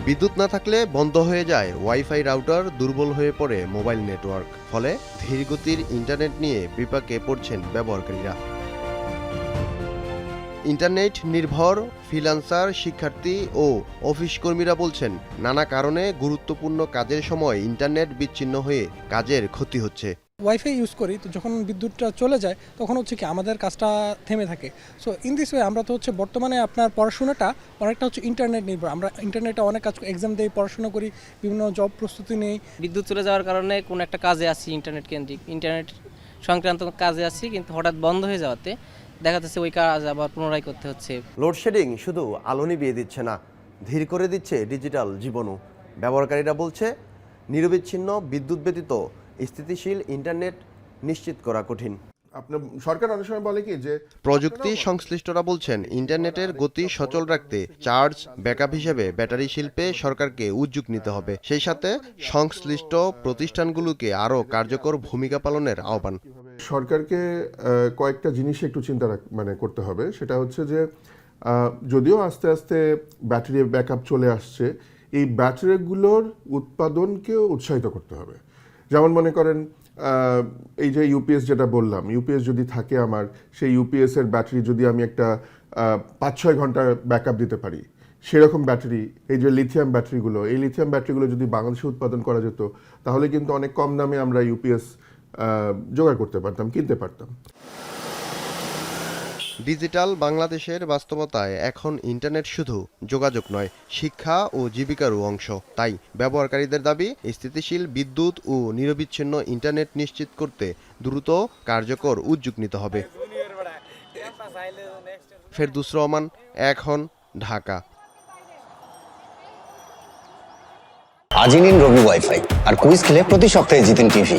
বিদ্যুৎ না থাকলে বন্ধ হয়ে যায় ওয়াইফাই রাউটার, দুর্বল হয়ে পড়ে মোবাইল নেটওয়ার্ক। ফলে ধীরগতির ইন্টারনেট নিয়ে বিপাকে পড়ছেন ব্যবহারকারীরা। ইন্টারনেট নির্ভর ফ্রিল্যান্সার, শিক্ষার্থী ও অফিস কর্মীরা বলছেন, নানা কারণে গুরুত্বপূর্ণ কাজের সময় ইন্টারনেট বিচ্ছিন্ন হয়ে কাজের ক্ষতি হচ্ছে। ওয়াইফাই ইউজ করি, তো যখন বিদ্যুৎটা চলে যায় তখন হচ্ছে কি আমাদের কাজটা থেমে থাকে। সো ইন দিস ওয়ে আমরা তো হচ্ছে বর্তমানে আপনার পড়াশোনাটা অনেকটা হচ্ছে ইন্টারনেট নির্ভর। আমরা ইন্টারনেটে অনেক কাজ, এক্সাম দিই, পড়াশোনা করি, বিভিন্ন জব প্রস্তুতি নেই। বিদ্যুৎ চলে যাওয়ার কারণে কোনো একটা কাজে আসি, ইন্টারনেট কেন্দ্রিক, ইন্টারনেট সংক্রান্ত কাজে আসি, কিন্তু হঠাৎ বন্ধ হয়ে যাওয়াতে দেখা যাচ্ছে ওই কাজ আবার পুনরায় করতে হচ্ছে। লোডশেডিং শুধু আলো নিভিয়ে দিচ্ছে না, ধীর করে দিচ্ছে ডিজিটাল জীবনও। ব্যবহারকারীরা বলছে, নিরবিচ্ছিন্ন বিদ্যুৎ ব্যতীত স্থিতিশীল ইন্টারনেট নিশ্চিত করা কঠিন। আপনার সরকার অনেক সময় বলে কি যে প্রযুক্তি সংশ্লিষ্টরা বলছেন, ইন্টারনেটের গতি সচল রাখতে চার্জ ব্যাকআপ হিসেবে ব্যাটারি শিল্পে সরকারকে উদ্যোগ নিতে হবে। সেই সাথে সংশ্লিষ্ট প্রতিষ্ঠানগুলোকে আরও কার্যকর ভূমিকা পালনের আহ্বান। সরকারকে কয়েকটা জিনিস একটু চিন্তা করতে হবে। সেটা হচ্ছে যে যদিও আস্তে আস্তে ব্যাটারি ব্যাকআপ চলে আসছে, এই ব্যাটারিগুলোর উৎপাদনকেও উৎসাহিত করতে হবে। যেমন মনে করেন এই যে ইউপিএস যেটা বললাম, ইউপিএস যদি থাকে আমার, সেই ইউপিএসের ব্যাটারি যদি আমি একটা 5-6 ঘন্টা ব্যাকআপ দিতে পারি, সেরকম ব্যাটারি, এই যে লিথিয়াম ব্যাটারিগুলো, এই লিথিয়াম ব্যাটারিগুলো যদি বাংলাদেশে উৎপাদন করা যেত, তাহলে কিন্তু অনেক কম দামে আমরা ইউপিএস জোগাড় করতে পারতাম, কিনতে পারতাম। ডিজিটাল বাংলাদেশের বাস্তবতায় এখন ইন্টারনেট শুধু যোগাযোগ নয়, শিক্ষা ও জীবিকারও অংশ। তাই ব্যবহারকারীদের দাবি, স্থিতিশীল বিদ্যুৎ ও নিরবিচ্ছিন্ন ইন্টারনেট নিশ্চিত করতে দ্রুত কার্যকর উদ্যোগ নিতে হবে। ফেরদৌস রহমান, এখন, ঢাকা। আজই নিন রবি ওয়াইফাই আর কুইজ খেলে প্রতি সপ্তাহে জিতেন টিভি।